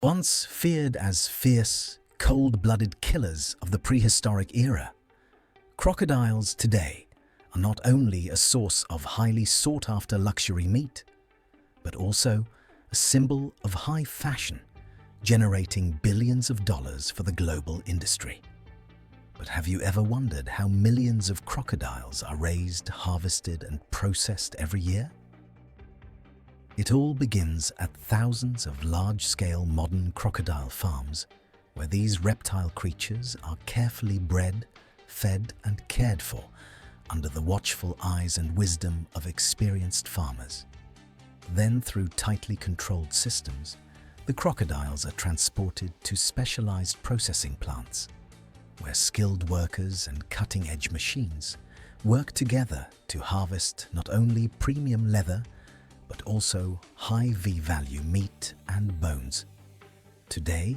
Once feared as fierce, cold-blooded killers of the prehistoric era, crocodiles today are not only a source of highly sought-after luxury meat, but also a symbol of high fashion, generating billions of dollars for the global industry. But have you ever wondered how millions of crocodiles are raised, harvested, and processed every year? It all begins at thousands of large-scale modern crocodile farms, where these reptile creatures are carefully bred, fed, and cared for under the watchful eyes and wisdom of experienced farmers. Then, through tightly controlled systems, the crocodiles are transported to specialized processing plants, where skilled workers and cutting-edge machines work together to harvest not only premium leather, but also high V-value meat and bones. Today,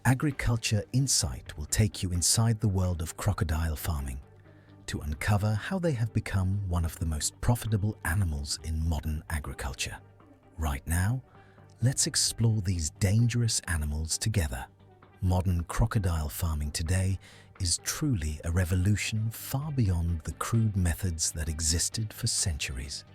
Agriculture Insight will take you inside the world of crocodile farming to uncover how they have become one of the most profitable animals in modern agriculture. Right now, let's explore these dangerous animals together. Modern crocodile farming today is truly a revolution far beyond the crude methods that existed for centuries.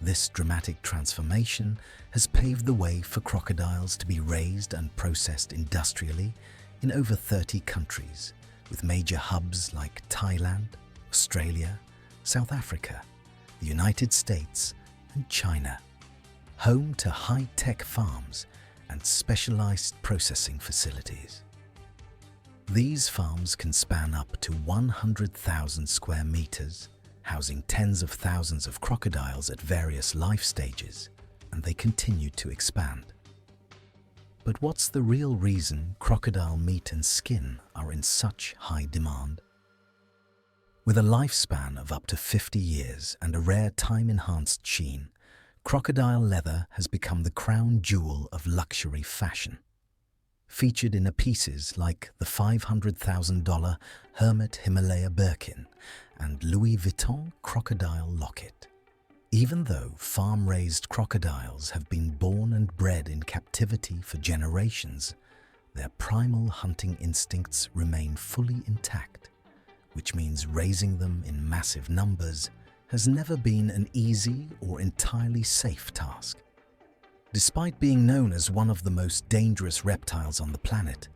This dramatic transformation has paved the way for crocodiles to be raised and processed industrially in over 30 countries, with major hubs like Thailand, Australia, South Africa, the United States, and China, home to high-tech farms and specialized processing facilities. These farms can span up to 100,000 square meters, housing tens of thousands of crocodiles at various life stages, and they continue to expand. But what's the real reason crocodile meat and skin are in such high demand? With a lifespan of up to 50 years and a rare time-enhanced sheen, crocodile leather has become the crown jewel of luxury fashion. Featured in pieces like the $500,000 Hermit Himalaya Birkin and Louis Vuitton crocodile locket. Even though farm-raised crocodiles have been born and bred in captivity for generations, their primal hunting instincts remain fully intact, which means raising them in massive numbers has never been an easy or entirely safe task. Despite being known as one of the most dangerous reptiles on the planet,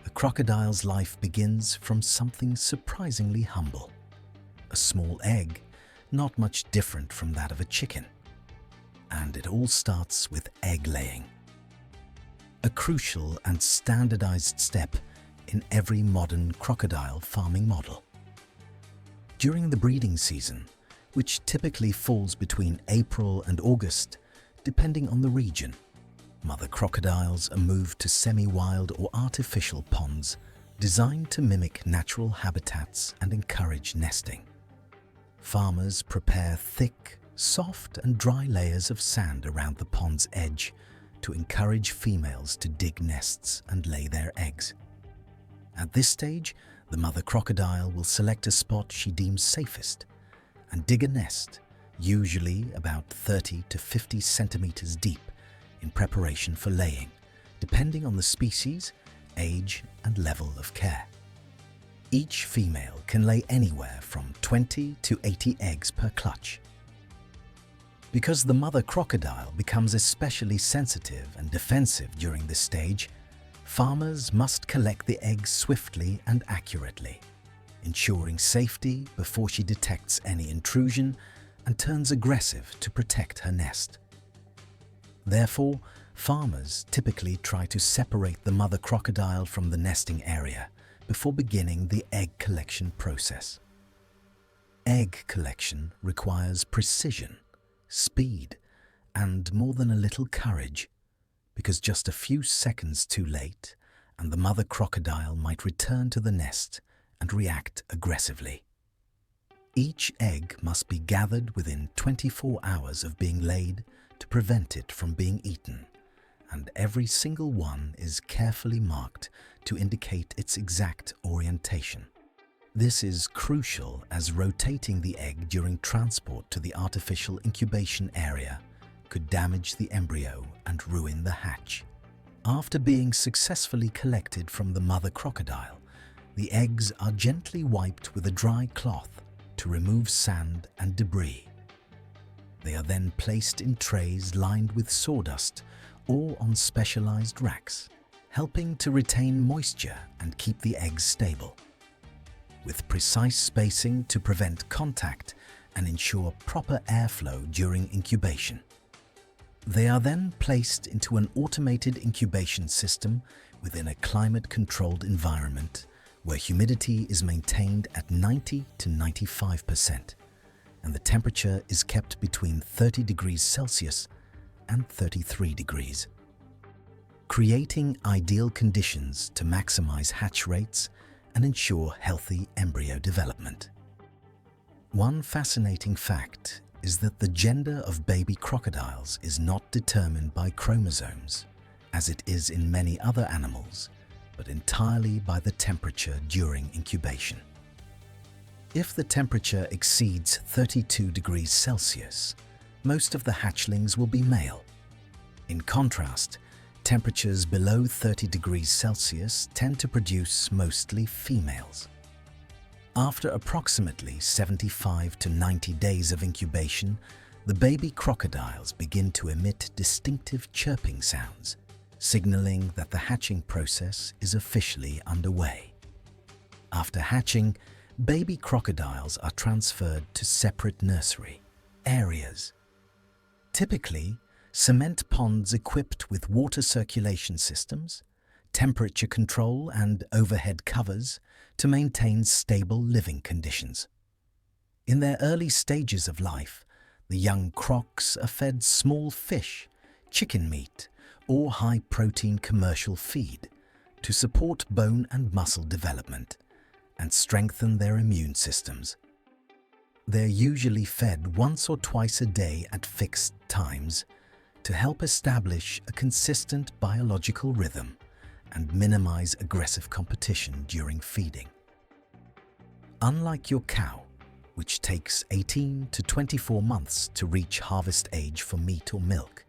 a crocodile's life begins from something surprisingly humble. A small egg, not much different from that of a chicken. And it all starts with egg laying. A crucial and standardized step in every modern crocodile farming model. During the breeding season, which typically falls between April and August, depending on the region, mother crocodiles are moved to semi-wild or artificial ponds designed to mimic natural habitats and encourage nesting. Farmers prepare thick, soft and dry layers of sand around the pond's edge to encourage females to dig nests and lay their eggs. At this stage, the mother crocodile will select a spot she deems safest and dig a nest, usually about 30 to 50 centimeters deep, in preparation for laying, depending on the species, age, and level of care. Each female can lay anywhere from 20 to 80 eggs per clutch. Because the mother crocodile becomes especially sensitive and defensive during this stage, farmers must collect the eggs swiftly and accurately, ensuring safety before she detects any intrusion and turns aggressive to protect her nest. Therefore, farmers typically try to separate the mother crocodile from the nesting area before beginning the egg collection process. Egg collection requires precision, speed, and more than a little courage, because just a few seconds too late and the mother crocodile might return to the nest and react aggressively. Each egg must be gathered within 24 hours of being laid to prevent it from being eaten, and every single one is carefully marked to indicate its exact orientation. This is crucial as rotating the egg during transport to the artificial incubation area could damage the embryo and ruin the hatch. After being successfully collected from the mother crocodile, the eggs are gently wiped with a dry cloth to remove sand and debris. They are then placed in trays lined with sawdust or on specialized racks, helping to retain moisture and keep the eggs stable. With precise spacing to prevent contact and ensure proper airflow during incubation. They are then placed into an automated incubation system within a climate-controlled environment where humidity is maintained at 90 to 95% and the temperature is kept between 30 degrees Celsius and 33 degrees, creating ideal conditions to maximize hatch rates and ensure healthy embryo development. One fascinating fact is that the gender of baby crocodiles is not determined by chromosomes, as it is in many other animals, but entirely by the temperature during incubation. If the temperature exceeds 32 degrees Celsius, most of the hatchlings will be male. In contrast, temperatures below 30 degrees Celsius tend to produce mostly females. After approximately 75 to 90 days of incubation, the baby crocodiles begin to emit distinctive chirping sounds, signaling that the hatching process is officially underway. After hatching, baby crocodiles are transferred to separate nursery areas. Typically, cement ponds equipped with water circulation systems, temperature control and overhead covers to maintain stable living conditions. In their early stages of life, the young crocs are fed small fish, chicken meat, or high-protein commercial feed to support bone and muscle development and strengthen their immune systems. They're usually fed once or twice a day at fixed times to help establish a consistent biological rhythm and minimize aggressive competition during feeding. Unlike your cow, which takes 18 to 24 months to reach harvest age for meat or milk,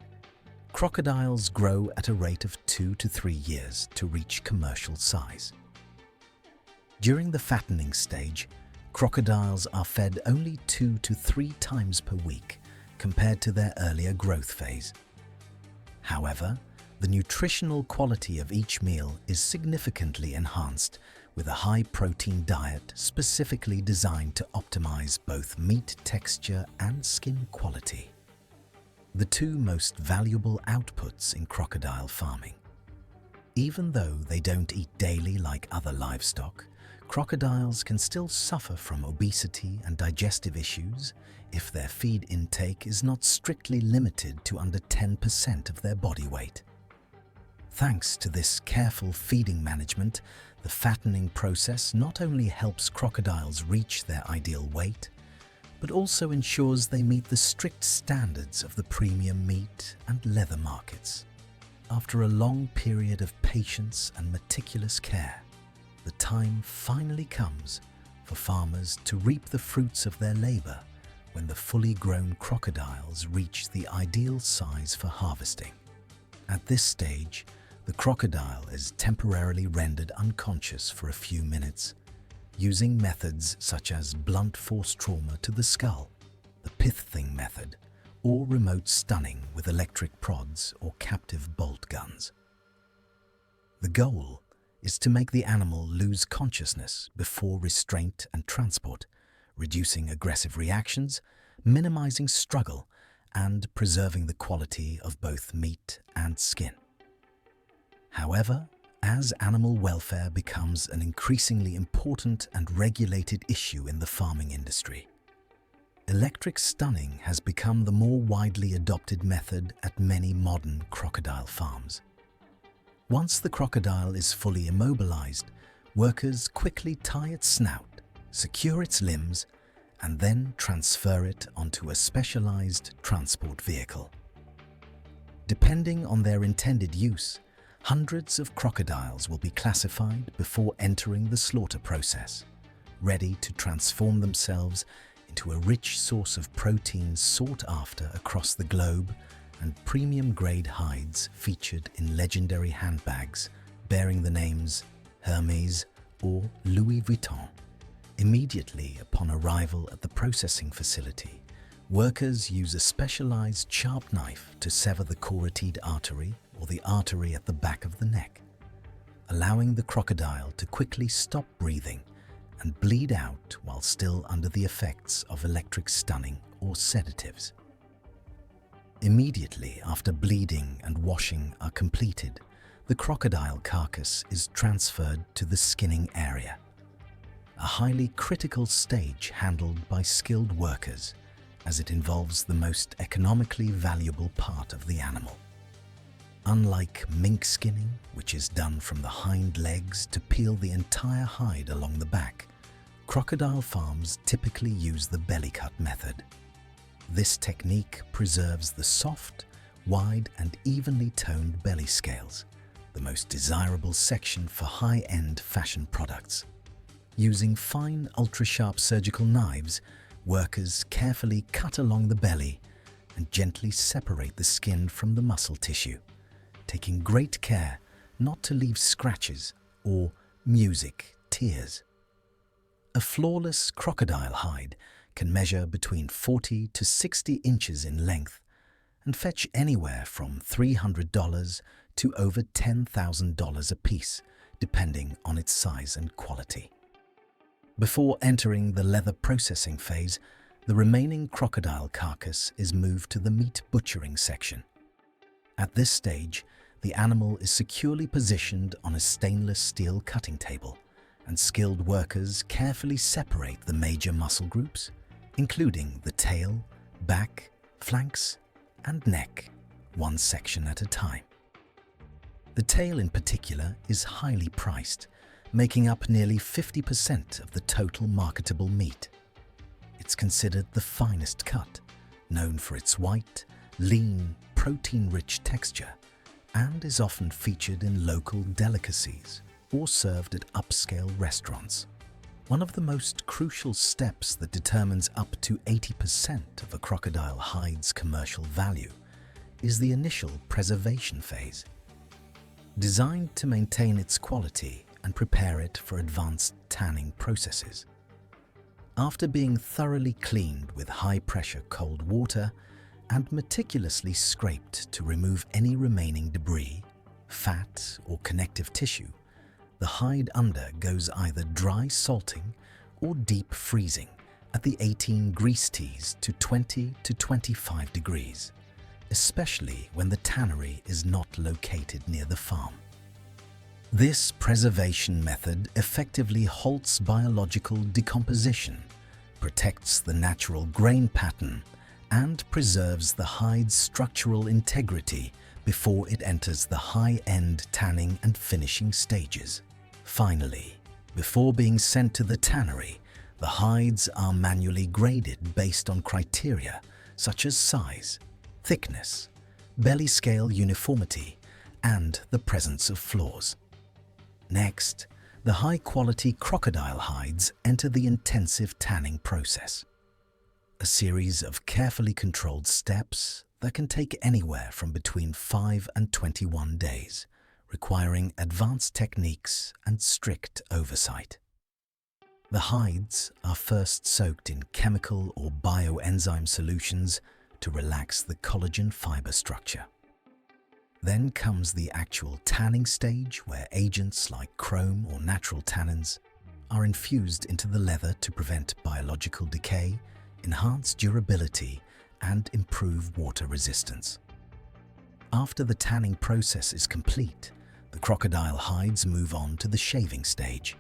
crocodiles grow at a rate of 2 to 3 years to reach commercial size. During the fattening stage, crocodiles are fed only 2 to 3 times per week compared to their earlier growth phase. However, the nutritional quality of each meal is significantly enhanced with a high-protein diet specifically designed to optimize both meat texture and skin quality, the two most valuable outputs in crocodile farming. Even though they don't eat daily like other livestock, crocodiles can still suffer from obesity and digestive issues if their feed intake is not strictly limited to under 10% of their body weight. Thanks to this careful feeding management, the fattening process not only helps crocodiles reach their ideal weight, but also ensures they meet the strict standards of the premium meat and leather markets. After a long period of patience and meticulous care, the time finally comes for farmers to reap the fruits of their labor when the fully grown crocodiles reach the ideal size for harvesting. At this stage, the crocodile is temporarily rendered unconscious for a few minutes, using methods such as blunt force trauma to the skull, the pithing method, or remote stunning with electric prods or captive bolt guns. The goal is to make the animal lose consciousness before restraint and transport, reducing aggressive reactions, minimizing struggle, and preserving the quality of both meat and skin. However, as animal welfare becomes an increasingly important and regulated issue in the farming industry, electric stunning has become the more widely adopted method at many modern crocodile farms. Once the crocodile is fully immobilized, workers quickly tie its snout, secure its limbs, and then transfer it onto a specialized transport vehicle. Depending on their intended use, hundreds of crocodiles will be classified before entering the slaughter process, ready to transform themselves into a rich source of protein sought after across the globe and premium-grade hides featured in legendary handbags bearing the names Hermes or Louis Vuitton. Immediately upon arrival at the processing facility, workers use a specialized sharp knife to sever the carotid artery or the artery at the back of the neck, allowing the crocodile to quickly stop breathing and bleed out while still under the effects of electric stunning or sedatives. Immediately after bleeding and washing are completed, the crocodile carcass is transferred to the skinning area, a highly critical stage handled by skilled workers as it involves the most economically valuable part of the animal. Unlike mink skinning, which is done from the hind legs to peel the entire hide along the back, crocodile farms typically use the belly cut method. This technique preserves the soft, wide and evenly toned belly scales, the most desirable section for high-end fashion products. Using fine, ultra-sharp surgical knives, workers carefully cut along the belly and gently separate the skin from the muscle tissue, taking great care not to leave scratches or music tears. A flawless crocodile hide can measure between 40 to 60 inches in length and fetch anywhere from $300 to over $10,000 a piece, depending on its size and quality. Before entering the leather processing phase, the remaining crocodile carcass is moved to the meat butchering section. At this stage, the animal is securely positioned on a stainless steel cutting table, and skilled workers carefully separate the major muscle groups, including the tail, back, flanks, and neck, one section at a time. The tail in particular is highly priced, making up nearly 50% of the total marketable meat. It's considered the finest cut, known for its white, lean, protein-rich texture, and is often featured in local delicacies or served at upscale restaurants. One of the most crucial steps that determines up to 80% of a crocodile hide's commercial value is the initial preservation phase. Designed to maintain its quality and prepare it for advanced tanning processes. After being thoroughly cleaned with high-pressure cold water and meticulously scraped to remove any remaining debris, fat, or connective tissue, the hide undergoes either dry salting or deep freezing at the 18 grease T's to 20 to 25 degrees, especially when the tannery is not located near the farm. This preservation method effectively halts biological decomposition, protects the natural grain pattern, and preserves the hide's structural integrity before it enters the high-end tanning and finishing stages. Finally, before being sent to the tannery, the hides are manually graded based on criteria such as size, thickness, belly scale uniformity, and the presence of flaws. Next, the high-quality crocodile hides enter the intensive tanning process, a series of carefully controlled steps that can take anywhere from between 5 and 21 days, requiring advanced techniques and strict oversight. The hides are first soaked in chemical or bioenzyme solutions to relax the collagen fiber structure. Then comes the actual tanning stage, where agents like chrome or natural tannins are infused into the leather to prevent biological decay, enhance durability, and improve water resistance. After the tanning process is complete, the crocodile hides move on to the shaving stage.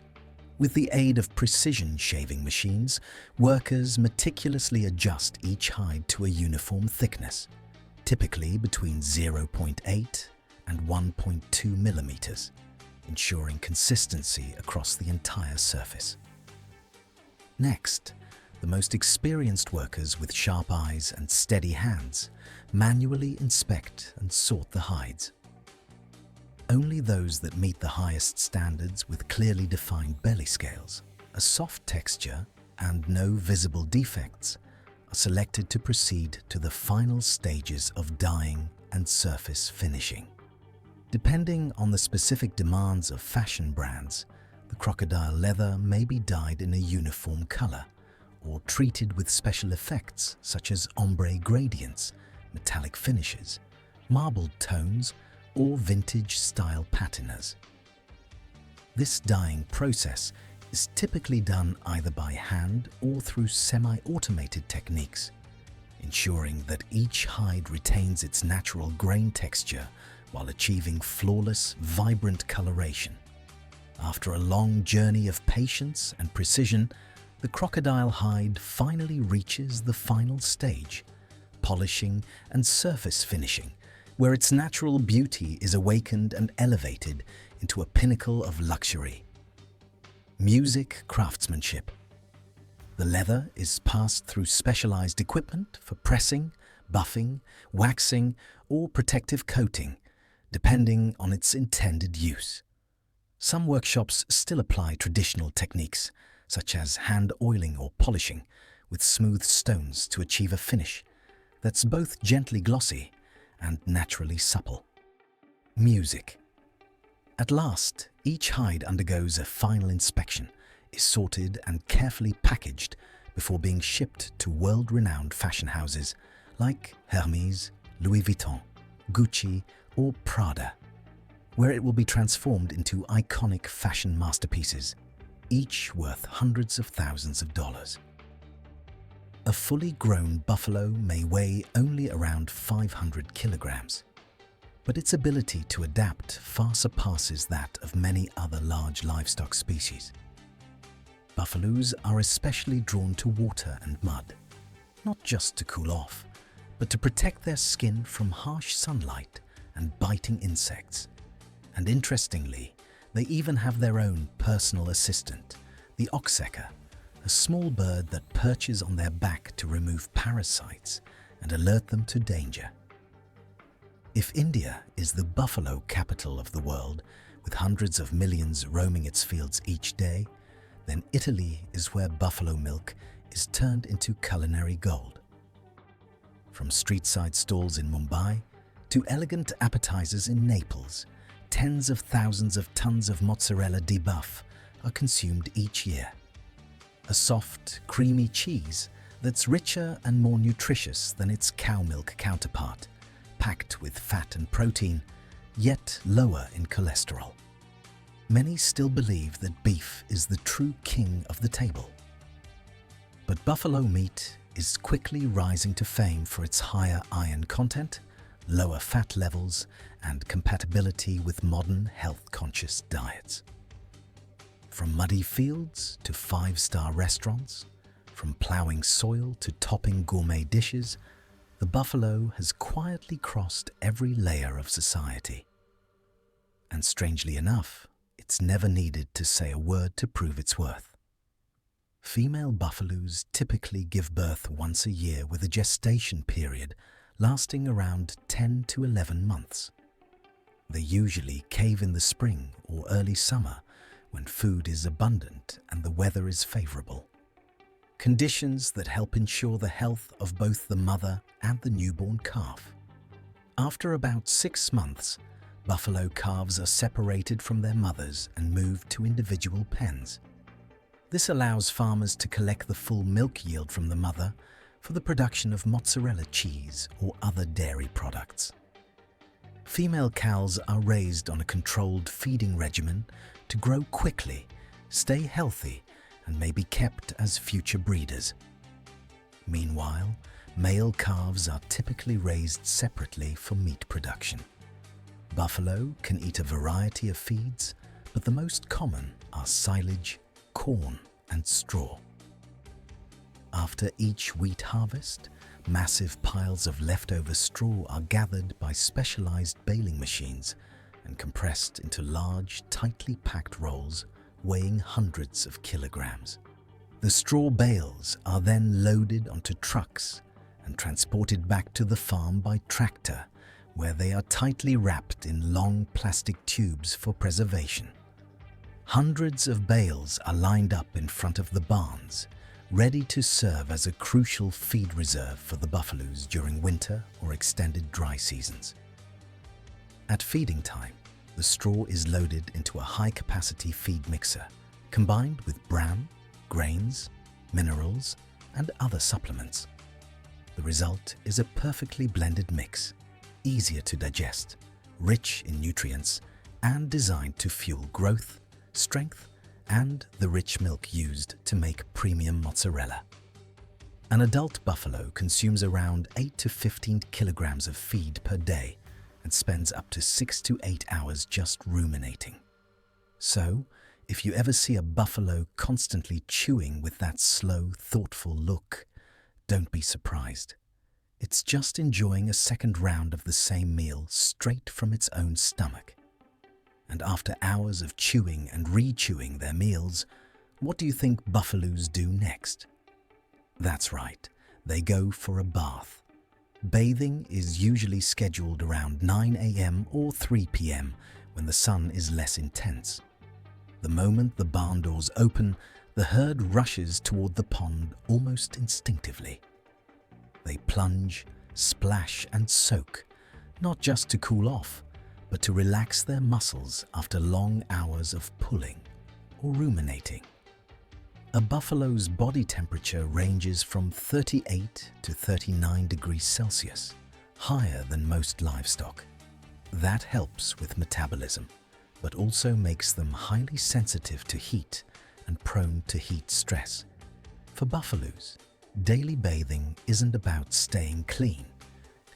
With the aid of precision shaving machines, workers meticulously adjust each hide to a uniform thickness, typically between 0.8 and 1.2 millimeters, ensuring consistency across the entire surface. Next, the most experienced workers with sharp eyes and steady hands manually inspect and sort the hides. Only those that meet the highest standards with clearly defined belly scales, a soft texture, and no visible defects are selected to proceed to the final stages of dyeing and surface finishing. Depending on the specific demands of fashion brands, the crocodile leather may be dyed in a uniform color or treated with special effects such as ombre gradients, metallic finishes, marbled tones, or vintage-style patinas. This dyeing process is typically done either by hand or through semi-automated techniques, ensuring that each hide retains its natural grain texture while achieving flawless, vibrant coloration. After a long journey of patience and precision, the crocodile hide finally reaches the final stage, polishing and surface finishing, where its natural beauty is awakened and elevated into a pinnacle of luxury. Music craftsmanship. The leather is passed through specialized equipment for pressing, buffing, waxing, or protective coating, depending on its intended use. Some workshops still apply traditional techniques, such as hand oiling or polishing, with smooth stones to achieve a finish that's both gently glossy and naturally supple. Music. At last, each hide undergoes a final inspection, is sorted and carefully packaged before being shipped to world-renowned fashion houses like Hermès, Louis Vuitton, Gucci, or Prada, where it will be transformed into iconic fashion masterpieces, each worth hundreds of thousands of dollars. A fully grown buffalo may weigh only around 500 kilograms, but its ability to adapt far surpasses that of many other large livestock species. Buffaloes are especially drawn to water and mud, not just to cool off, but to protect their skin from harsh sunlight and biting insects. And interestingly, they even have their own personal assistant, the oxecker, a small bird that perches on their back to remove parasites and alert them to danger. If India is the buffalo capital of the world, with hundreds of millions roaming its fields each day, then Italy is where buffalo milk is turned into culinary gold. From street-side stalls in Mumbai to elegant appetizers in Naples, tens of thousands of tons of mozzarella di buffa are consumed each year. A soft, creamy cheese that's richer and more nutritious than its cow milk counterpart, packed with fat and protein, yet lower in cholesterol. Many still believe that beef is the true king of the table. But buffalo meat is quickly rising to fame for its higher iron content, lower fat levels, and compatibility with modern health-conscious diets. From muddy fields to five-star restaurants, from plowing soil to topping gourmet dishes, the buffalo has quietly crossed every layer of society. And strangely enough, it's never needed to say a word to prove its worth. Female buffaloes typically give birth once a year with a gestation period lasting around 10 to 11 months. They usually cave in the spring or early summer when food is abundant and the weather is favorable. Conditions that help ensure the health of both the mother and the newborn calf. After about 6 months, buffalo calves are separated from their mothers and moved to individual pens. This allows farmers to collect the full milk yield from the mother for the production of mozzarella cheese or other dairy products. Female cows are raised on a controlled feeding regimen to grow quickly, stay healthy, and may be kept as future breeders. Meanwhile, male calves are typically raised separately for meat production. Buffalo can eat a variety of feeds, but the most common are silage, corn, and straw. After each wheat harvest, massive piles of leftover straw are gathered by specialized baling machines and compressed into large, tightly packed rolls weighing hundreds of kilograms. The straw bales are then loaded onto trucks and transported back to the farm by tractor, where they are tightly wrapped in long plastic tubes for preservation. Hundreds of bales are lined up in front of the barns, ready to serve as a crucial feed reserve for the buffaloes during winter or extended dry seasons. At feeding time, the straw is loaded into a high-capacity feed mixer, combined with bran, grains, minerals, and other supplements. The result is a perfectly blended mix, easier to digest, rich in nutrients, and designed to fuel growth, strength, and the rich milk used to make premium mozzarella. An adult buffalo consumes around 8 to 15 kilograms of feed per day and spends up to 6 to 8 hours just ruminating. So, if you ever see a buffalo constantly chewing with that slow, thoughtful look, don't be surprised. It's just enjoying a second round of the same meal straight from its own stomach. And after hours of chewing and re-chewing their meals, what do you think buffaloes do next? That's right, they go for a bath. Bathing is usually scheduled around 9 a.m. or 3 p.m. when the sun is less intense. The moment the barn doors open, the herd rushes toward the pond almost instinctively. They plunge, splash, and soak, not just to cool off, but to relax their muscles after long hours of pulling or ruminating. A buffalo's body temperature ranges from 38 to 39 degrees Celsius, higher than most livestock. That helps with metabolism, but also makes them highly sensitive to heat and prone to heat stress. For buffaloes, daily bathing isn't about staying clean,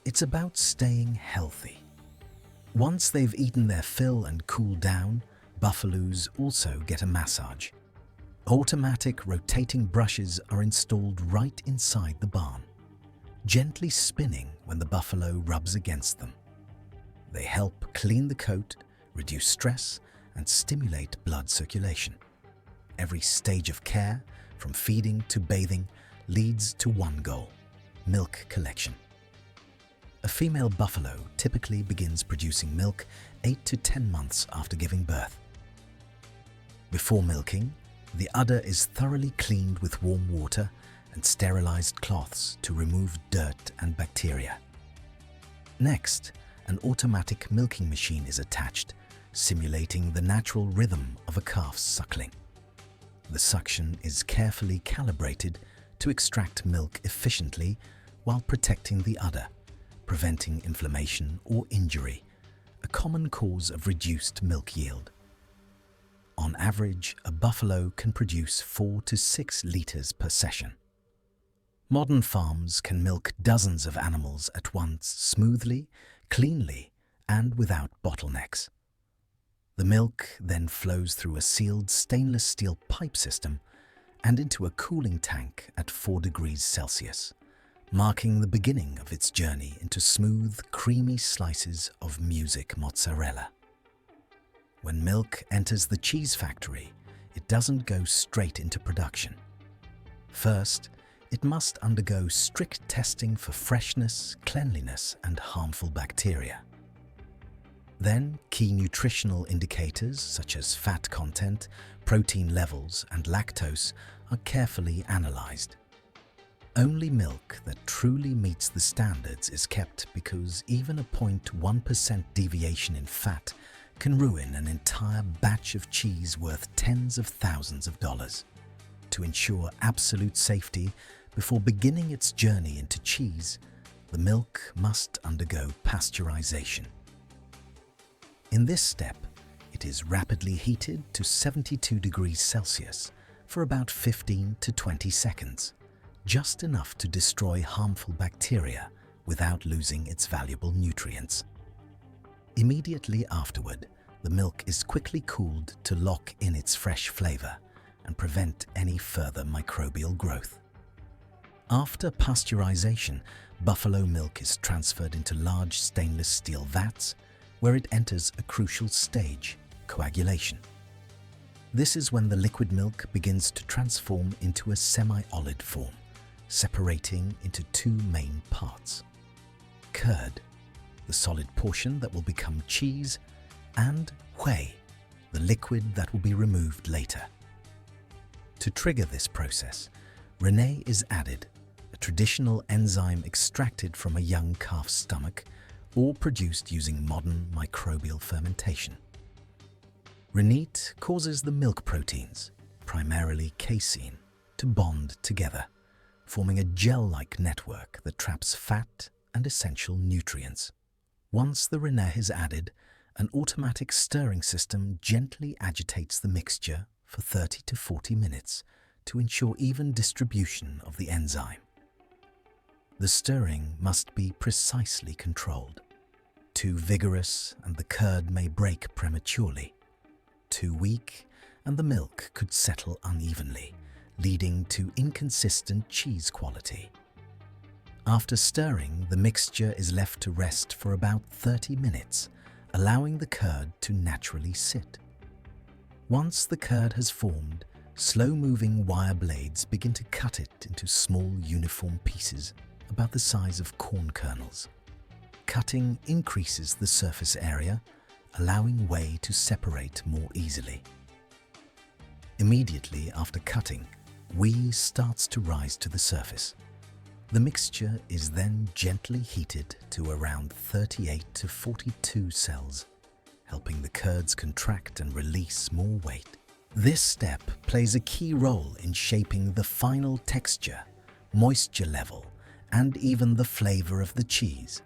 it's about staying healthy. Once they've eaten their fill and cooled down, buffaloes also get a massage. Automatic rotating brushes are installed right inside the barn, gently spinning when the buffalo rubs against them. They help clean the coat, reduce stress, and stimulate blood circulation. Every stage of care, from feeding to bathing, leads to one goal: milk collection. A female buffalo typically begins producing milk 8 to 10 months after giving birth. Before milking, the udder is thoroughly cleaned with warm water and sterilized cloths to remove dirt and bacteria. Next, an automatic milking machine is attached, simulating the natural rhythm of a calf's suckling. The suction is carefully calibrated to extract milk efficiently while protecting the udder, preventing inflammation or injury, a common cause of reduced milk yield. On average, a buffalo can produce 4 to 6 liters per session. Modern farms can milk dozens of animals at once smoothly, cleanly, and without bottlenecks. The milk then flows through a sealed stainless steel pipe system and into a cooling tank at 4 degrees Celsius, marking the beginning of its journey into smooth, creamy slices of music mozzarella. When milk enters the cheese factory, it doesn't go straight into production. First, it must undergo strict testing for freshness, cleanliness, and harmful bacteria. Then, key nutritional indicators such as fat content, protein levels, and lactose are carefully analyzed. Only milk that truly meets the standards is kept because even a 0.1% deviation in fat can ruin an entire batch of cheese worth tens of thousands of dollars. To ensure absolute safety before beginning its journey into cheese, the milk must undergo pasteurization. In this step, it is rapidly heated to 72 degrees Celsius for about 15 to 20 seconds, just enough to destroy harmful bacteria without losing its valuable nutrients. Immediately afterward, the milk is quickly cooled to lock in its fresh flavor and prevent any further microbial growth. After pasteurization, buffalo milk is transferred into large stainless steel vats where it enters a crucial stage, coagulation. This is when the liquid milk begins to transform into a semi-solid form, separating into 2 main parts: curd, the solid portion that will become cheese, and whey, the liquid that will be removed later. To trigger this process, Rennet is added, a traditional enzyme extracted from a young calf's stomach or produced using modern microbial fermentation. Rennet causes the milk proteins, primarily casein, to bond together, forming a gel-like network that traps fat and essential nutrients. Once the rennet is added, an automatic stirring system gently agitates the mixture for 30 to 40 minutes to ensure even distribution of the enzyme. The stirring must be precisely controlled. Too vigorous and the curd may break prematurely. Too weak and the milk could settle unevenly, leading to inconsistent cheese quality. After stirring, the mixture is left to rest for about 30 minutes, allowing the curd to naturally sit. Once the curd has formed, slow-moving wire blades begin to cut it into small uniform pieces about the size of corn kernels. Cutting increases the surface area, allowing whey to separate more easily. Immediately after cutting, whey starts to rise to the surface. The mixture is then gently heated to around 38 to 42 cells, helping the curds contract and release more weight. This step plays a key role in shaping the final texture, moisture level, and even the flavor of the cheese.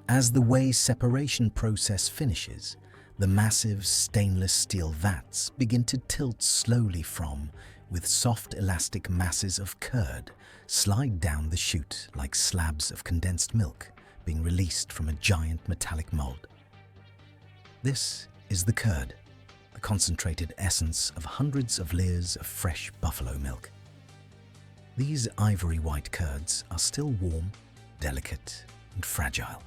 As the whey separation process finishes, the massive stainless steel vats begin to tilt slowly from, with soft elastic masses of curd, slide down the chute like slabs of condensed milk being released from a giant metallic mold. This is the curd, the concentrated essence of hundreds of layers of fresh buffalo milk. These ivory white curds are still warm, delicate, and fragile.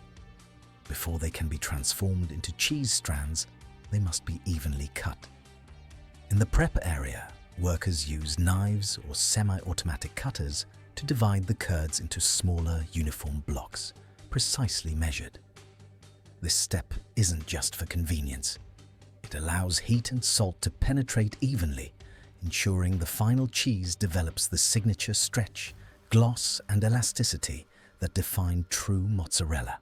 Before they can be transformed into cheese strands, they must be evenly cut. In the prep area, workers use knives or semi-automatic cutters to divide the curds into smaller, uniform blocks, precisely measured. This step isn't just for convenience. It allows heat and salt to penetrate evenly, ensuring the final cheese develops the signature stretch, gloss, and elasticity that define true mozzarella.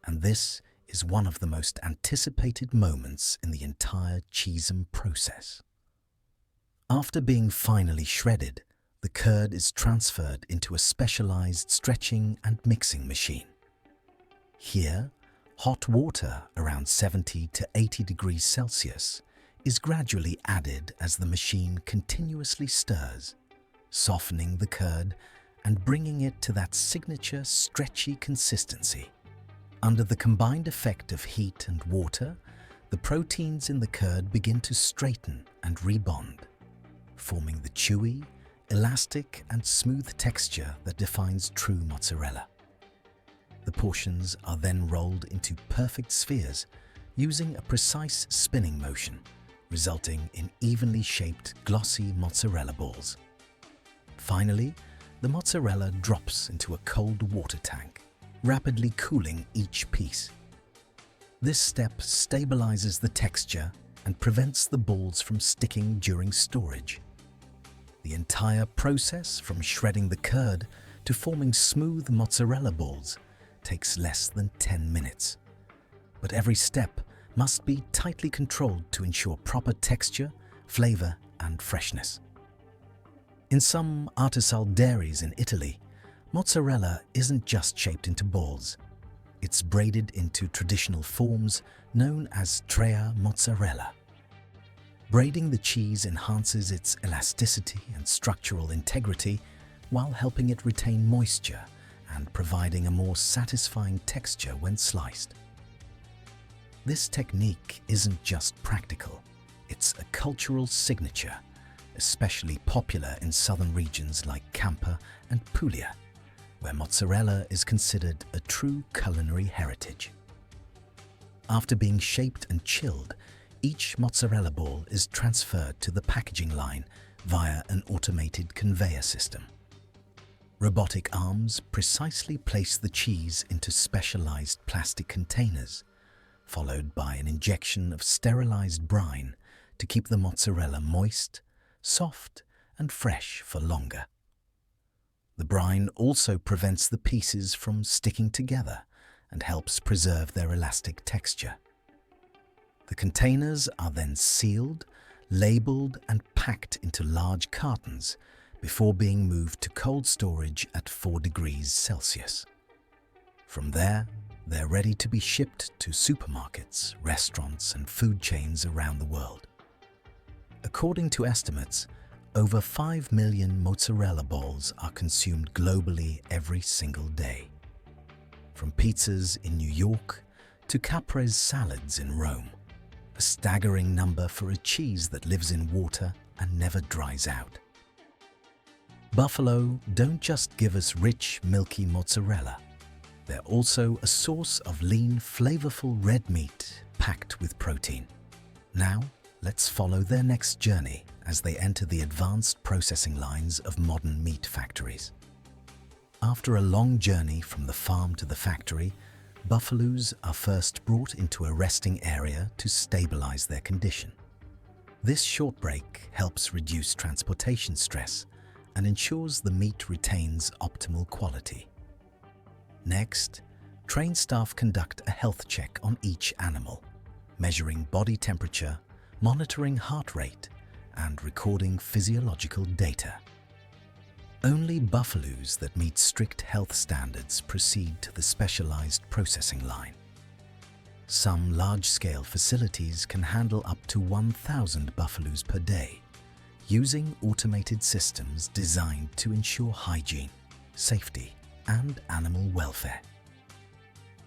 And this is one of the most anticipated moments in the entire cheesem process. After being finally shredded, the curd is transferred into a specialized stretching and mixing machine. Here, hot water around 70 to 80 degrees Celsius is gradually added as the machine continuously stirs, softening the curd and bringing it to that signature stretchy consistency. Under the combined effect of heat and water, the proteins in the curd begin to straighten and rebond, forming the chewy, elastic, and smooth texture that defines true mozzarella. The portions are then rolled into perfect spheres using a precise spinning motion, resulting in evenly shaped, glossy mozzarella balls. Finally, the mozzarella drops into a cold water tank, rapidly cooling each piece. This step stabilizes the texture and prevents the balls from sticking during storage. The entire process, from shredding the curd to forming smooth mozzarella balls, takes less than 10 minutes. But every step must be tightly controlled to ensure proper texture, flavor, and freshness. In some artisanal dairies in Italy, mozzarella isn't just shaped into balls. It's braided into traditional forms known as trea mozzarella. Braiding the cheese enhances its elasticity and structural integrity while helping it retain moisture and providing a more satisfying texture when sliced. This technique isn't just practical, it's a cultural signature, especially popular in southern regions like Campa and Puglia, where mozzarella is considered a true culinary heritage. After being shaped and chilled, each mozzarella ball is transferred to the packaging line via an automated conveyor system. Robotic arms precisely place the cheese into specialized plastic containers, followed by an injection of sterilized brine to keep the mozzarella moist, soft, and fresh for longer. The brine also prevents the pieces from sticking together and helps preserve their elastic texture. The containers are then sealed, labelled and packed into large cartons before being moved to cold storage at 4 degrees Celsius. From there, they're ready to be shipped to supermarkets, restaurants and food chains around the world. According to estimates, over 5 million mozzarella balls are consumed globally every single day. From pizzas in New York to caprese salads in Rome, a staggering number for a cheese that lives in water and never dries out. Buffalo don't just give us rich, milky mozzarella. They're also a source of lean, flavorful red meat packed with protein. Now, let's follow their next journey as they enter the advanced processing lines of modern meat factories. After a long journey from the farm to the factory, buffaloes are first brought into a resting area to stabilize their condition. This short break helps reduce transportation stress and ensures the meat retains optimal quality. Next, trained staff conduct a health check on each animal, measuring body temperature, monitoring heart rate, and recording physiological data. Only buffaloes that meet strict health standards proceed to the specialized processing line. Some large-scale facilities can handle up to 1,000 buffaloes per day, using automated systems designed to ensure hygiene, safety, and animal welfare.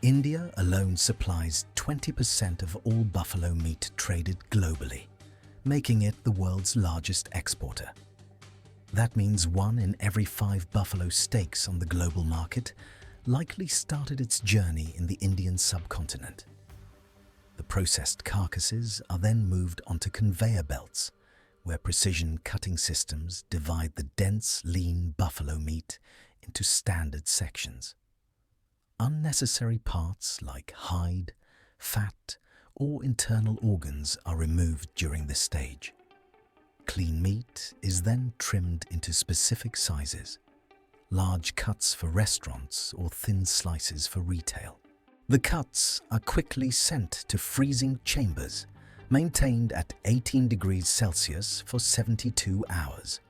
India alone supplies 20% of all buffalo meat traded globally, making it the world's largest exporter. That means 1 in every 5 buffalo steaks on the global market likely started its journey in the Indian subcontinent. The processed carcasses are then moved onto conveyor belts, where precision cutting systems divide the dense, lean buffalo meat into standard sections. Unnecessary parts like hide, fat, or internal organs are removed during this stage. Clean meat is then trimmed into specific sizes, large cuts for restaurants or thin slices for retail. The cuts are quickly sent to freezing chambers, maintained at 18 degrees Celsius for 72 hours,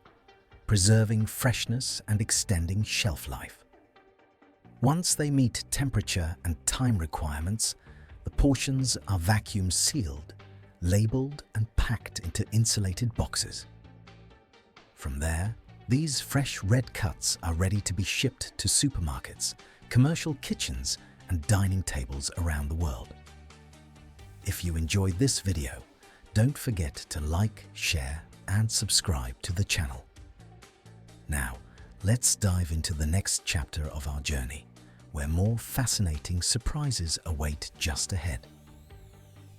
preserving freshness and extending shelf life. Once they meet temperature and time requirements, the portions are vacuum sealed, labeled and packed into insulated boxes. From there, these fresh red cuts are ready to be shipped to supermarkets, commercial kitchens and dining tables around the world. If you enjoyed this video, don't forget to like, share and subscribe to the channel. Now, let's dive into the next chapter of our journey, where more fascinating surprises await just ahead.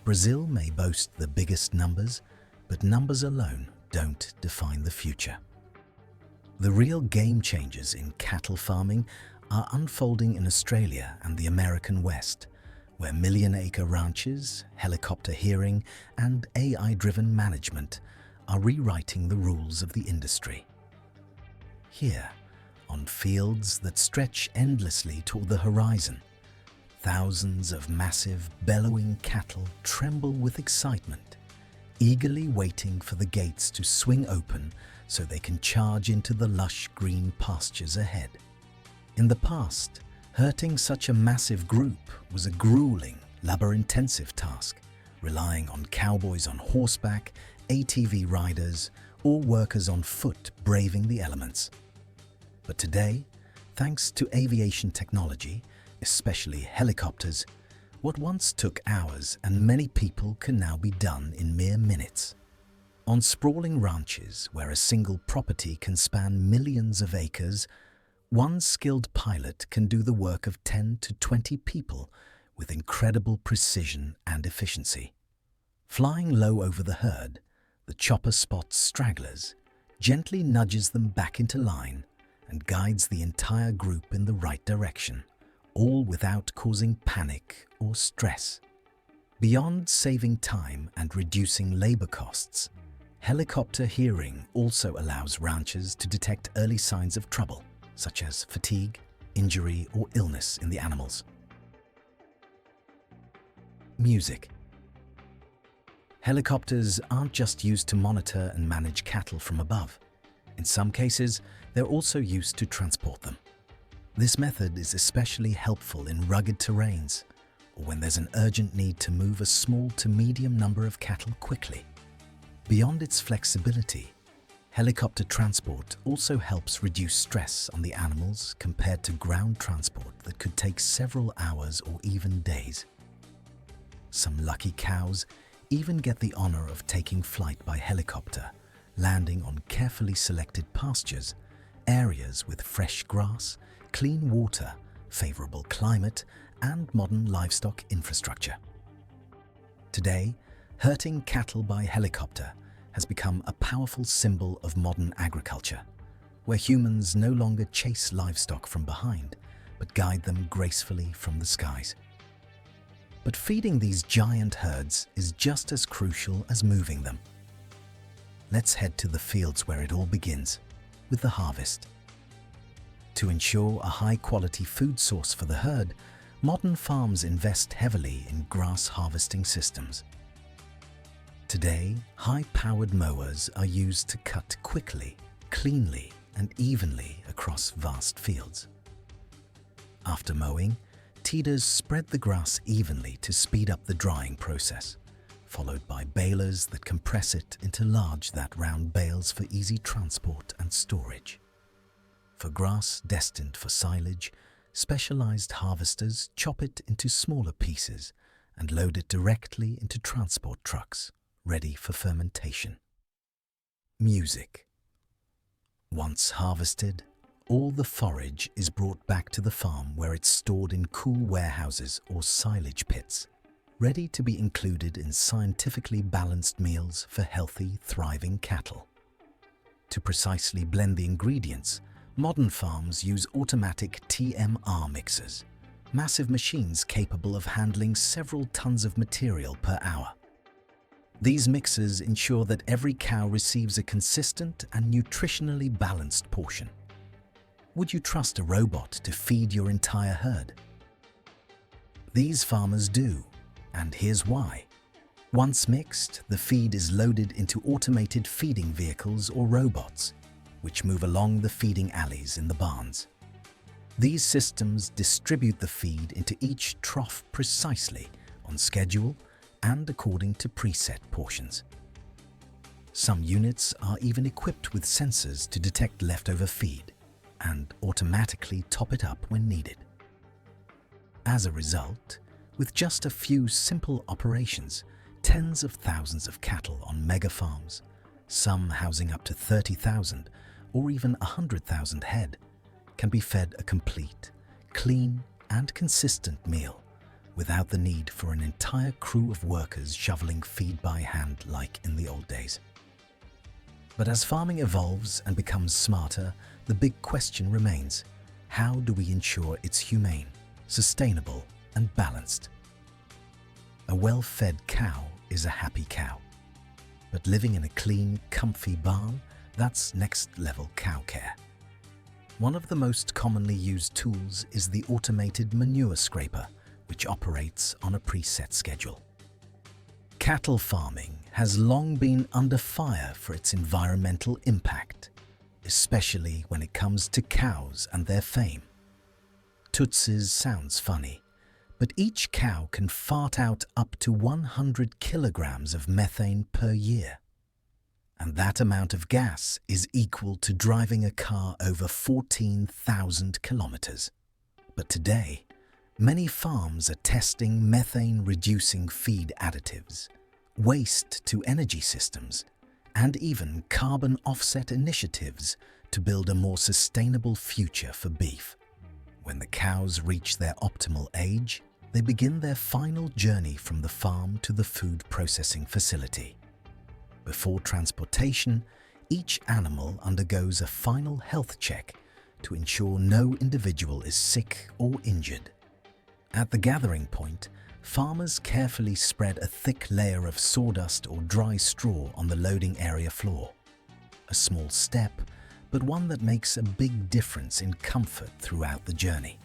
Brazil may boast the biggest numbers, but numbers alone don't define the future. The real game changers in cattle farming are unfolding in Australia and the American West, where million-acre ranches, helicopter hearing, and AI-driven management are rewriting the rules of the industry. Here, on fields that stretch endlessly toward the horizon, thousands of massive, bellowing cattle tremble with excitement, eagerly waiting for the gates to swing open so they can charge into the lush green pastures ahead. In the past, herding such a massive group was a grueling, labor-intensive task, relying on cowboys on horseback, ATV riders, or workers on foot braving the elements. But today, thanks to aviation technology, especially helicopters, what once took hours and many people can now be done in mere minutes. On sprawling ranches where a single property can span millions of acres, one skilled pilot can do the work of 10 to 20 people with incredible precision and efficiency. Flying low over the herd, the chopper spots stragglers, gently nudges them back into line, and guides the entire group in the right direction, all without causing panic or stress. Beyond saving time and reducing labor costs, helicopter hearing also allows ranchers to detect early signs of trouble. such as fatigue, injury, or illness in the animals. Music. Helicopters aren't just used to monitor and manage cattle from above. In some cases, they're also used to transport them. This method is especially helpful in rugged terrains or when there's an urgent need to move a small to medium number of cattle quickly. Beyond its flexibility, helicopter transport also helps reduce stress on the animals compared to ground transport that could take several hours or even days. Some lucky cows even get the honor of taking flight by helicopter, landing on carefully selected pastures, areas with fresh grass, clean water, favorable climate, and modern livestock infrastructure. Today, herding cattle by helicopter has become a powerful symbol of modern agriculture, where humans no longer chase livestock from behind, but guide them gracefully from the skies. But feeding these giant herds is just as crucial as moving them. Let's head to the fields where it all begins, with the harvest. To ensure a high-quality food source for the herd, modern farms invest heavily in grass harvesting systems. Today, high-powered mowers are used to cut quickly, cleanly, and evenly across vast fields. After mowing, teeders spread the grass evenly to speed up the drying process, followed by balers that compress it into large round bales for easy transport and storage. For grass destined for silage, specialized harvesters chop it into smaller pieces and load it directly into transport trucks, ready for fermentation. Music. Once harvested, all the forage is brought back to the farm where it's stored in cool warehouses or silage pits, ready to be included in scientifically balanced meals for healthy, thriving cattle. To precisely blend the ingredients, modern farms use automatic TMR mixers, massive machines capable of handling several tons of material per hour. These mixers ensure that every cow receives a consistent and nutritionally balanced portion. Would you trust a robot to feed your entire herd? These farmers do, and here's why. Once mixed, the feed is loaded into automated feeding vehicles or robots, which move along the feeding alleys in the barns. These systems distribute the feed into each trough precisely, on schedule, and according to preset portions. Some units are even equipped with sensors to detect leftover feed and automatically top it up when needed. As a result, with just a few simple operations, tens of thousands of cattle on mega farms, some housing up to 30,000 or even 100,000 head, can be fed a complete, clean, and consistent meal without the need for an entire crew of workers shoveling feed by hand like in the old days. But as farming evolves and becomes smarter, the big question remains: how do we ensure it's humane, sustainable, and balanced? A well-fed cow is a happy cow. But living in a clean, comfy barn, that's next-level cow care. One of the most commonly used tools is the automated manure scraper, which operates on a preset schedule. Cattle farming has long been under fire for its environmental impact, especially when it comes to cows and their fame. Tootsies sounds funny, but each cow can fart out up to 100 kilograms of methane per year. And that amount of gas is equal to driving a car over 14,000 kilometers. But today, many farms are testing methane-reducing feed additives, waste-to-energy systems, and even carbon offset initiatives to build a more sustainable future for beef. When the cows reach their optimal age, they begin their final journey from the farm to the food processing facility. Before transportation, each animal undergoes a final health check to ensure no individual is sick or injured. At the gathering point, farmers carefully spread a thick layer of sawdust or dry straw on the loading area floor. A small step, but one that makes a big difference in comfort throughout the journey.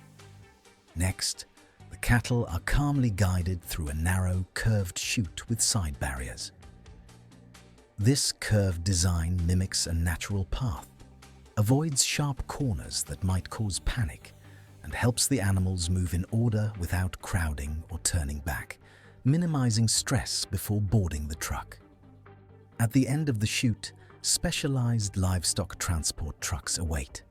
Next, the cattle are calmly guided through a narrow, curved chute with side barriers. This curved design mimics a natural path, avoids sharp corners that might cause panic, and helps the animals move in order without crowding or turning back, minimizing stress before boarding the truck. At the end of the chute, specialized livestock transport trucks await.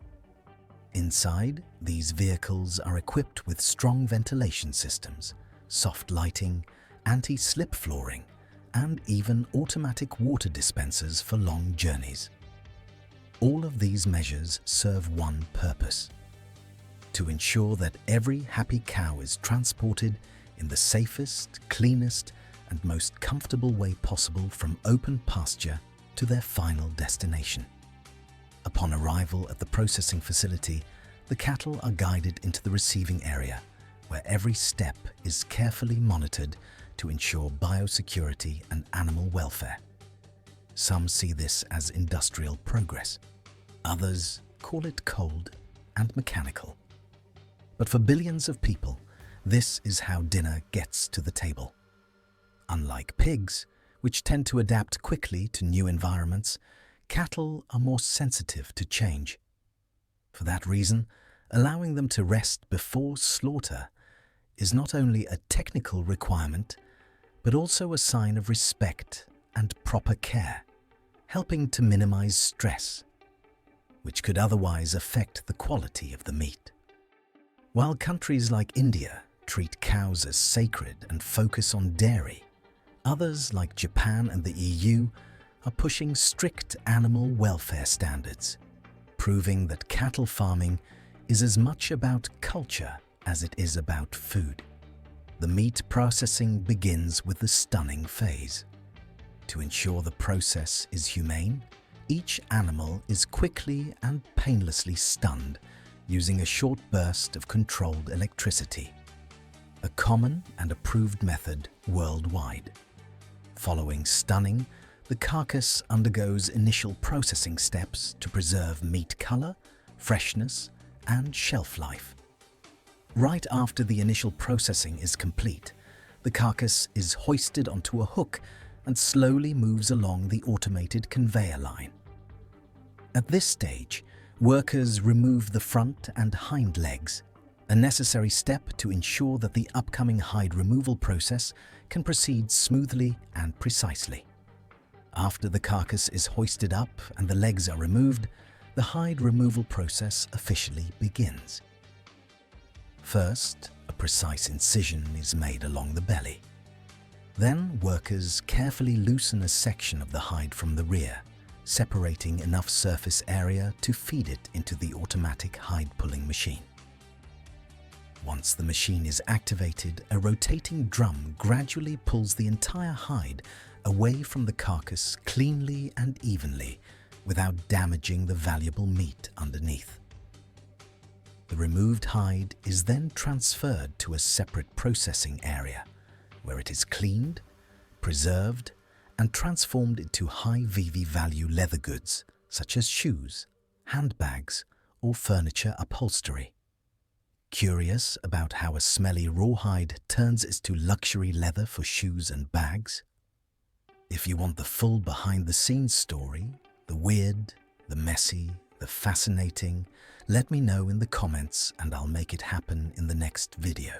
Inside, these vehicles are equipped with strong ventilation systems, soft lighting, anti-slip flooring, and even automatic water dispensers for long journeys. All of these measures serve one purpose: to ensure that every happy cow is transported in the safest, cleanest, and most comfortable way possible from open pasture to their final destination. Upon arrival at the processing facility, the cattle are guided into the receiving area, where every step is carefully monitored to ensure biosecurity and animal welfare. Some see this as industrial progress. Others call it cold and mechanical. But for billions of people, this is how dinner gets to the table. Unlike pigs, which tend to adapt quickly to new environments, cattle are more sensitive to change. For that reason, allowing them to rest before slaughter is not only a technical requirement, but also a sign of respect and proper care, helping to minimize stress, which could otherwise affect the quality of the meat. While countries like India treat cows as sacred and focus on dairy, others like Japan and the EU are pushing strict animal welfare standards, proving that cattle farming is as much about culture as it is about food. The meat processing begins with the stunning phase. To ensure the process is humane, each animal is quickly and painlessly stunned using a short burst of controlled electricity, a common and approved method worldwide. Following stunning, the carcass undergoes initial processing steps to preserve meat color, freshness, and shelf life. Right after the initial processing is complete, the carcass is hoisted onto a hook and slowly moves along the automated conveyor line. At this stage, workers remove the front and hind legs, a necessary step to ensure that the upcoming hide removal process can proceed smoothly and precisely. After the carcass is hoisted up and the legs are removed, the hide removal process officially begins. First, a precise incision is made along the belly. Then, workers carefully loosen a section of the hide from the rear, separating enough surface area to feed it into the automatic hide-pulling machine. Once the machine is activated, a rotating drum gradually pulls the entire hide away from the carcass cleanly and evenly without damaging the valuable meat underneath. The removed hide is then transferred to a separate processing area where it is cleaned, preserved, and transformed into high VV value leather goods such as shoes, handbags, or furniture upholstery. Curious about how a smelly rawhide turns into luxury leather for shoes and bags? If you want the full behind-the-scenes story, the weird, the messy, the fascinating, let me know in the comments and I'll make it happen in the next video.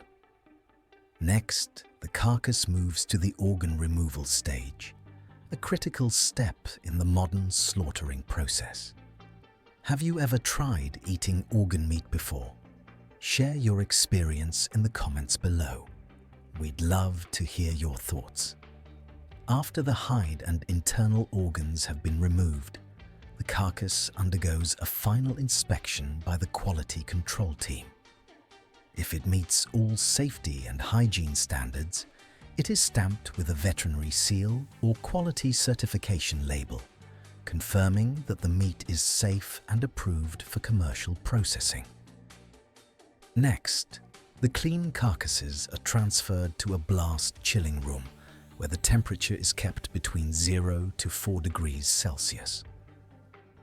Next, the carcass moves to the organ removal stage, a critical step in the modern slaughtering process. Have you ever tried eating organ meat before? Share your experience in the comments below. We'd love to hear your thoughts. After the hide and internal organs have been removed, the carcass undergoes a final inspection by the quality control team. If it meets all safety and hygiene standards, it is stamped with a veterinary seal or quality certification label, confirming that the meat is safe and approved for commercial processing. Next, the clean carcasses are transferred to a blast chilling room where the temperature is kept between 0 to 4 degrees Celsius.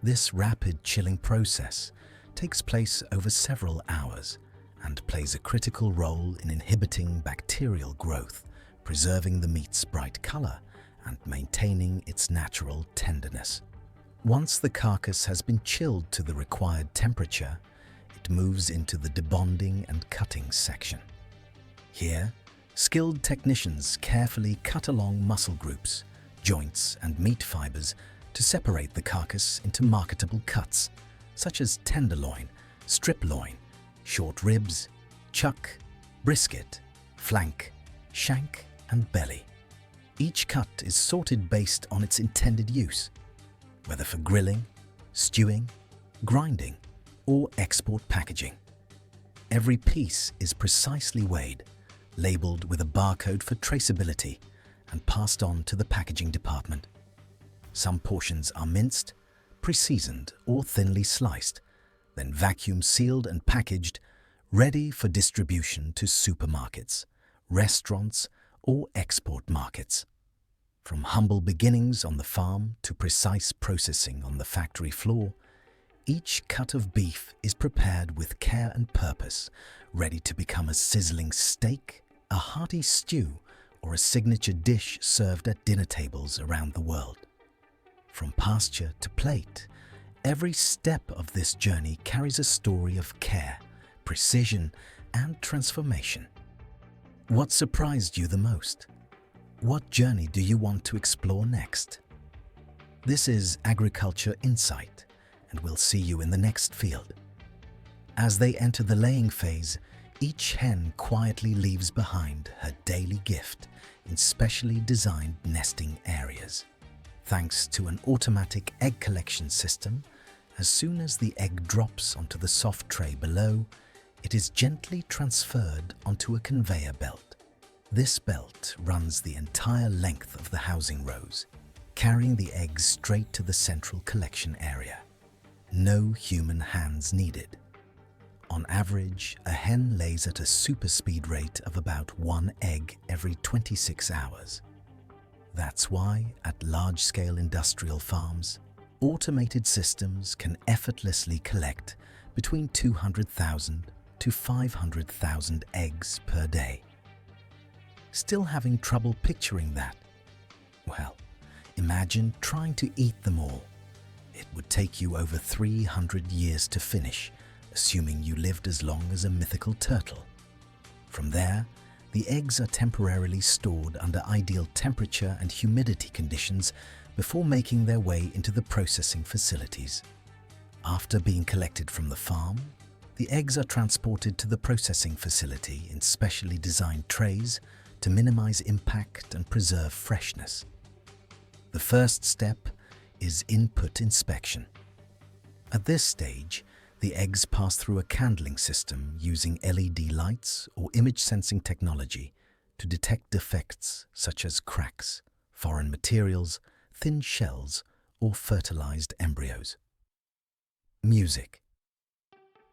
This rapid chilling process takes place over several hours and plays a critical role in inhibiting bacterial growth, preserving the meat's bright color, and maintaining its natural tenderness. Once the carcass has been chilled to the required temperature, it moves into the debonding and cutting section. Here, skilled technicians carefully cut along muscle groups, joints, and meat fibers to separate the carcass into marketable cuts, such as tenderloin, strip loin, short ribs, chuck, brisket, flank, shank, and belly. Each cut is sorted based on its intended use, whether for grilling, stewing, grinding, or export packaging. Every piece is precisely weighed, labeled with a barcode for traceability, and passed on to the packaging department. Some portions are minced, pre-seasoned, or thinly sliced, then vacuum sealed and packaged, ready for distribution to supermarkets, restaurants, or export markets. From humble beginnings on the farm to precise processing on the factory floor, each cut of beef is prepared with care and purpose, ready to become a sizzling steak, a hearty stew, or a signature dish served at dinner tables around the world. From pasture to plate, every step of this journey carries a story of care, precision, and transformation. What surprised you the most? What journey do you want to explore next? This is Agriculture Insight, and we'll see you in the next field. As they enter the laying phase, each hen quietly leaves behind her daily gift in specially designed nesting areas. Thanks to an automatic egg collection system, as soon as the egg drops onto the soft tray below, it is gently transferred onto a conveyor belt. This belt runs the entire length of the housing rows, carrying the eggs straight to the central collection area. No human hands needed. On average, a hen lays at a super speed rate of about 1 egg every 26 hours. That's why, at large-scale industrial farms, automated systems can effortlessly collect between 200,000 to 500,000 eggs per day. Still having trouble picturing that? Well, imagine trying to eat them all. It would take you over 300 years to finish, assuming you lived as long as a mythical turtle. From there, the eggs are temporarily stored under ideal temperature and humidity conditions before making their way into the processing facilities. After being collected from the farm, the eggs are transported to the processing facility in specially designed trays to minimize impact and preserve freshness. The first step is input inspection. At this stage, the eggs pass through a candling system using LED lights or image sensing technology to detect defects such as cracks, foreign materials, thin shells, or fertilized embryos. Music.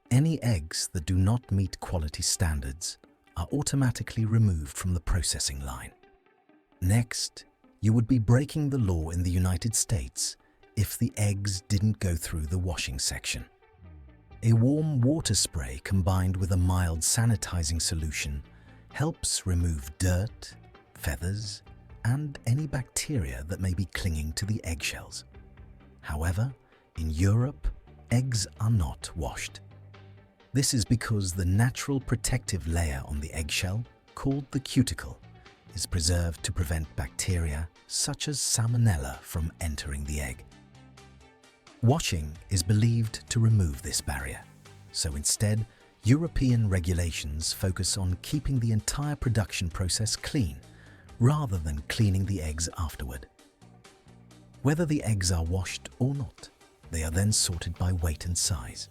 Any eggs that do not meet quality standards are automatically removed from the processing line. Next, you would be breaking the law in the United States if the eggs didn't go through the washing section. A warm water spray combined with a mild sanitizing solution helps remove dirt, feathers, and any bacteria that may be clinging to the eggshells. However, in Europe, eggs are not washed. This is because the natural protective layer on the eggshell, called the cuticle, is preserved to prevent bacteria such as Salmonella from entering the egg. Washing is believed to remove this barrier, so instead, European regulations focus on keeping the entire production process clean, rather than cleaning the eggs afterward. Whether the eggs are washed or not, they are then sorted by weight and size.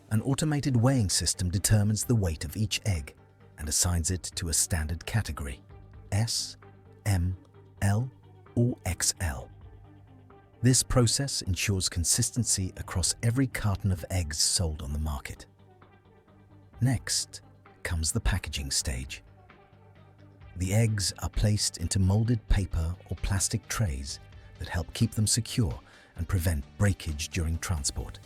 An automated weighing system determines the weight of each egg and assigns it to a standard category, S, M, L, or XL. This process ensures consistency across every carton of eggs sold on the market. Next comes the packaging stage. The eggs are placed into molded paper or plastic trays that help keep them secure and prevent breakage during transport.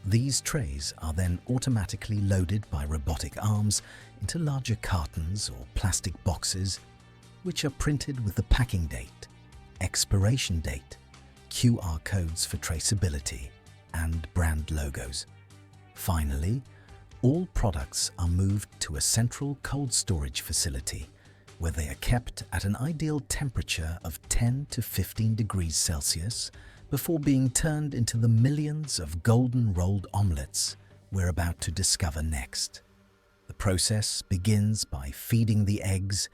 These trays are then automatically loaded by robotic arms into larger cartons or plastic boxes, which are printed with the packing date, expiration date, QR codes for traceability, and brand logos. Finally, all products are moved to a central cold storage facility where they are kept at an ideal temperature of 10 to 15 degrees Celsius before being turned into the millions of golden rolled omelets we're about to discover next. The process begins by feeding the eggs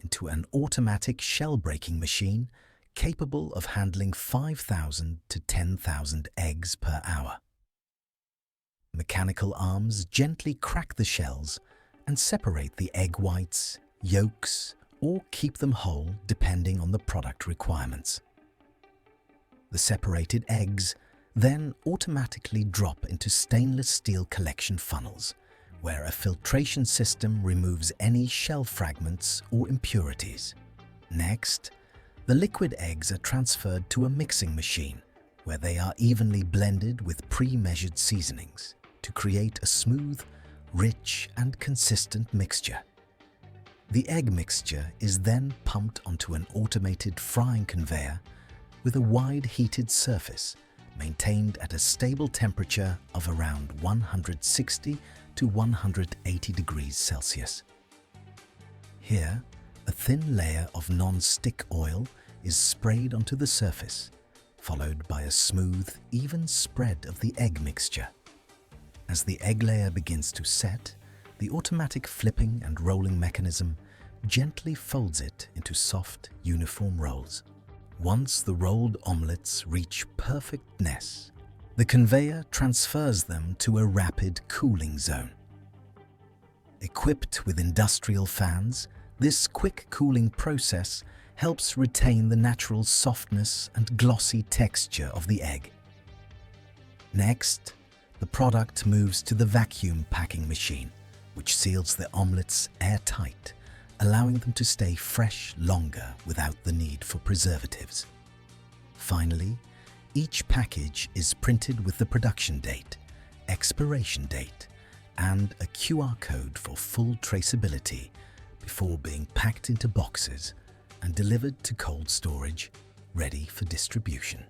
into an automatic shell-breaking machine capable of handling 5,000 to 10,000 eggs per hour. Mechanical arms gently crack the shells and separate the egg whites, yolks, or keep them whole depending on the product requirements. The separated eggs then automatically drop into stainless steel collection funnels, where a filtration system removes any shell fragments or impurities. Next, the liquid eggs are transferred to a mixing machine, where they are evenly blended with pre-measured seasonings to create a smooth, rich, and consistent mixture. The egg mixture is then pumped onto an automated frying conveyor with a wide heated surface maintained at a stable temperature of around 160 to 180 degrees Celsius. Here, a thin layer of non-stick oil is sprayed onto the surface, followed by a smooth, even spread of the egg mixture. As the egg layer begins to set, the automatic flipping and rolling mechanism gently folds it into soft, uniform rolls. Once the rolled omelettes reach perfectness, the conveyor transfers them to a rapid cooling zone. Equipped with industrial fans, this quick cooling process helps retain the natural softness and glossy texture of the egg. Next, the product moves to the vacuum packing machine, which seals the omelettes airtight, allowing them to stay fresh longer without the need for preservatives. Finally, each package is printed with the production date, expiration date, and a QR code for full traceability before being packed into boxes and delivered to cold storage, ready for distribution.